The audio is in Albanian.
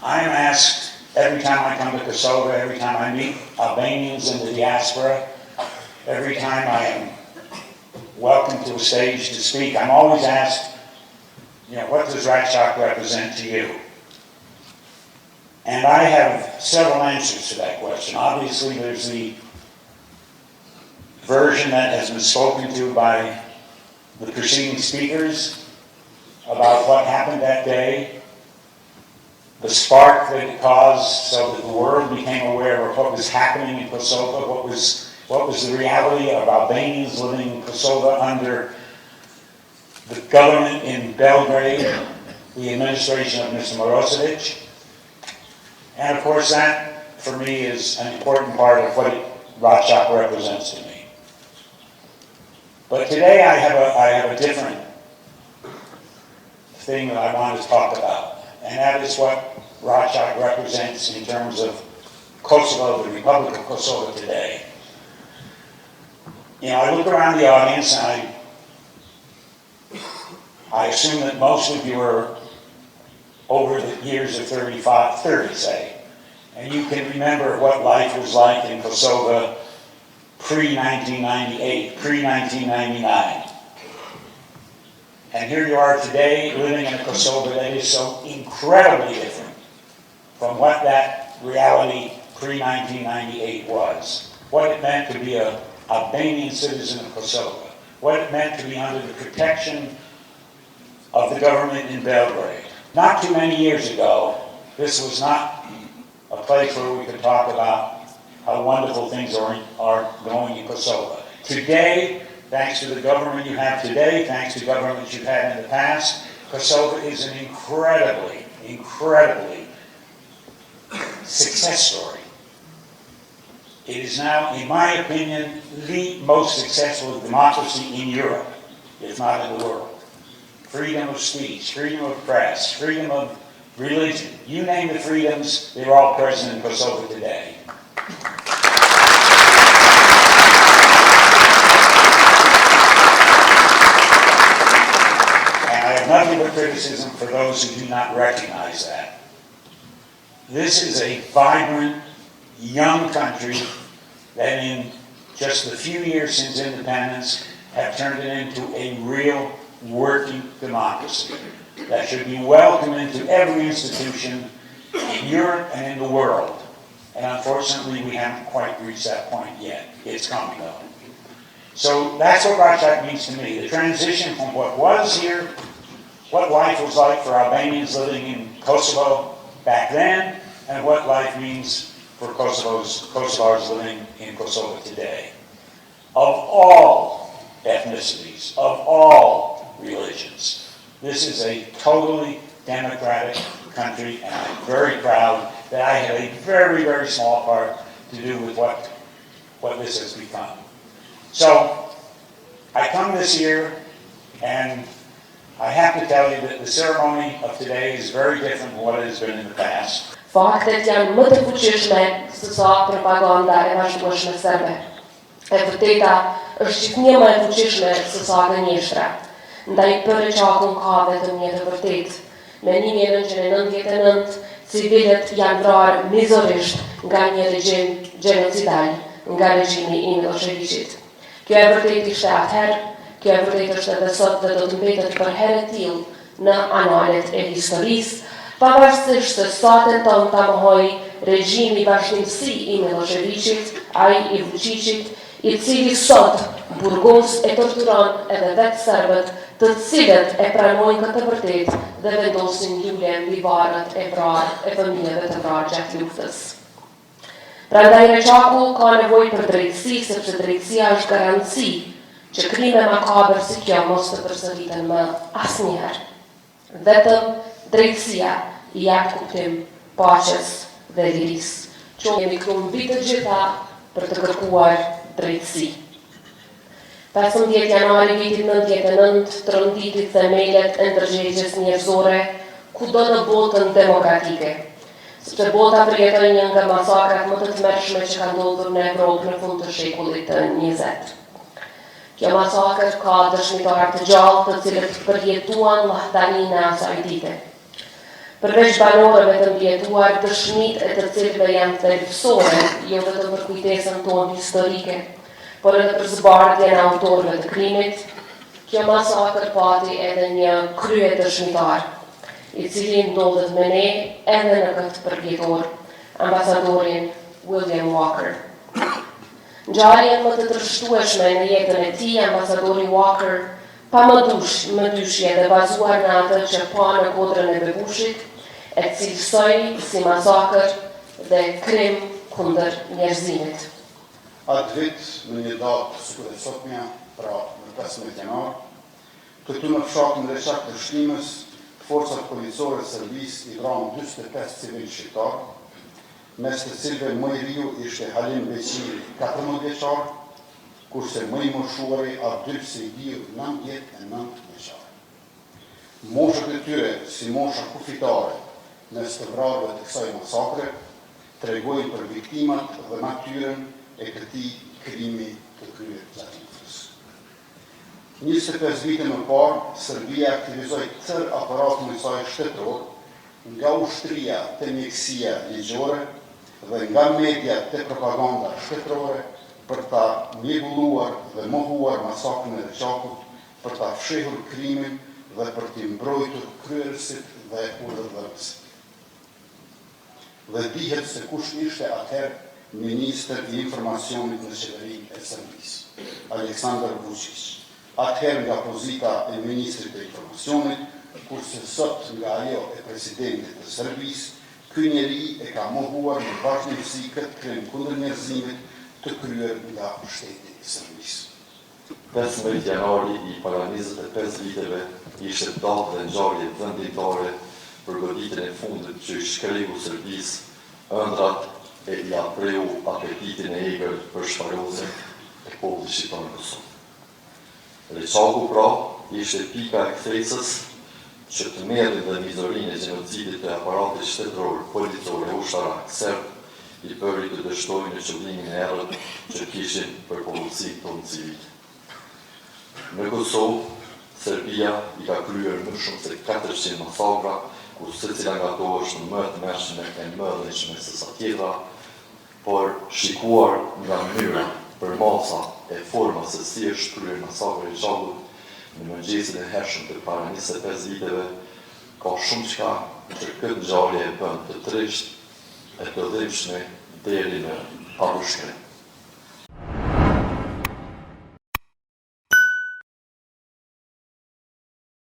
I'm asked every time I come to Kosovo, every time I meet Albanians in the diaspora, every time I am welcomed to a stage to speak, I'm always asked, what does Reçaku represent to you? And I have several answers to that question. Obviously, there's the version that has been spoken to by the preceding speakers about what happened that day, the spark that it caused so that the world became aware of what was happening in Kosovo, what was the reality of Albanians living in Kosovo under the government in Belgrade, the administration of Mr. Milosevic. And of course that, for me, is an important part of what Reçaku represents to me. But today I have a different thing that I want to talk about, and that is what Reçaku represents in terms of Kosovo, the Republic of Kosovo today. I look around the audience and I assume that most of you are over the years of 30, say, and you can remember what life was like in Kosovo pre-1998, pre-1999. And here you are today living in a Kosovo that is so incredibly different from what that reality pre-1998 was. What it meant to be an Albanian citizen of Kosovo. What it meant to be under the protection of the government in Belgrade. Not too many years ago, this was not a place where we could talk about how wonderful things are going in Kosovo. Today, thanks to the government you have today, thanks to governments you've had in the past, Kosovo is an incredibly, incredibly success story. It is now, in my opinion, the most successful democracy in Europe, if not in the world. Freedom of speech, freedom of press, freedom of religion. You name the freedoms, they're all present in Kosovo today. And I have nothing but criticism for those who do not recognize that. This is a vibrant, young country that in just the few years since independence have turned it into a real working democracy that should be welcomed into every institution in Europe and in the world. And unfortunately, we haven't quite reached that point yet. It's coming though. So that's what Reçaku means to me. The transition from what was here, what life was like for Albanians living in Kosovo back then, and what life means for Kosovars living in Kosovo today. Of all ethnicities, of all religions, this is a totally democratic country, and I'm very proud that I have a very, very small part to do with what this has become. So, I come this year, and I have to tell you that the ceremony of today is very different from what it has been in the past. Faktet janë më të fuqishme se sa propaganda e vazhdueshme serbe. E vërteta është gjithnjë më e fuqishme se sa gënjeshtra. Ndaj për Reçakun ka vetëm një të vërtetë. Me 1999, civilët janë vrarë mizorisht nga një regjim genocidal, nga regjimi i Milosevicit. Kjo e vërtetë ishte atëherë, kjo e vërtetë është edhe sot dhe do të mbetet për herë të tillë në analet e historisë, pavarësisht se sa tenton ta mohojë regjimi vazhdimsi i Milosevicit, ai i Vuçiqit, i cili sot burgos e torturon edhe vetë serbët, të cilët e pranojnë këtë vërtetë dhe vendosin lule mbi varret e fëmijëve të vrarë gjatë luftës. Prandaj Reçaku ka nevojë për drejtësi, sepse drejtësia është garanci që krime makabër si kjo mos të përsëriten më asnjëherë. Vetëm drejtësia i jap kuptim paqes dhe lirisë. Që jemi këtu mbi të gjitha për të kërkuar drejtësi. 15 janari vitit 99 tronditi themelet e ndërgjegjës njerëzore kudo në botën demokratike, sepse bota përjetoi një nga masakrat më të tmerrshme që ka ndodhur në Evropë në fund të shekullit të 20. Kjo masakër ka dëshmitarë të gjallë të cilët përjetuan llahtarinë e asaj dite. Përveç banorëve të mbjetuar, dëshmit e të cilëve janë thelbësore, jo vetëm për kujtesën tonë historike, por edhe për zbardhjen e autorëve të krimit, kjo masakër pati edhe një krye dëshmitar, i cili ndodhet me ne edhe në këtë përvjetor, ambasadorin William Walker. Ngjarjen më të trashëgueshme në jetën e tij, ambasadori Walker, pa më dyshje dhe bazuar në atë që pa në kodrën e bebushit, e cilësoi si masakër dhe krim kundër njerëzimit. Atë vit, në një datë sikur e sotmja, pra në 15 janar, këtu në fshatin Reçak të Shlimës, forcat policore të Serbisë i vranë 45 civil shqiptar, mes të cilëve më i riu ishte Albin Kurti, 14 vjeçar, kurse më i moshuari Abdylsi Diu, 99 vjeçar. Moshët e tyre, si mosha kufitare mes të vrarëve të kësaj masakre, tregojnë për viktimat dhe natyrën e këtij krimi të kryer gjatë luftës. 25 vite më parë, Serbia aktivizoi tërë aparatin e saj shtetëror, nga ushtria te mjekësia ligjore dhe nga media te propaganda shtetërore, për ta mjegulluar dhe mohuar masakrën e Reçakut, për ta fshehur krimin dhe për t'i mbrojtur kryerësit dhe urdhëruesit. Dhe dihet se kush ishte atëherë ministër i informacionit në qeverinë e Serbisë, Aleksandër Vuçiq. Atëherë nga pozita e ministrit të informacionit, kurse sot nga ajo e presidentit të Serbisë, ky njeri e ka mohuar në vazhdueshmësi këtë krim kundër njerëzimit të kryer nga shteti i Serbisë. 15 janari i para 25 viteve ishte datë dhe ngjarje vendimtare për goditjen e fundit që i shkreu Serbisë ëndrat e i apreu apetitin e egër për shparozën e popullit shqiptar në Kosovë. Reçaku pra ishte pika e kthesës që të merri dhe mizorinë e gjenocidit të aparatit shtetëror, policore e ushtarak serb i bëri të dështojnë në qëllimin e errët që kishin për popullsitë tonë civile. Në Kosovë, Serbia i ka kryer më shumë se 400 masakra, ku secila nga ato është më e tmerrshme e më e rrezikshme se sa tjetra, por shikuar nga mënyra për masa e forma se si është kryer masakra e Reçakut në mëngjesin e hershëm të para 25 viteve, ka shumë çka që këtë ngjarje e bën të trisht e të dhimbshme deri në parushkrim.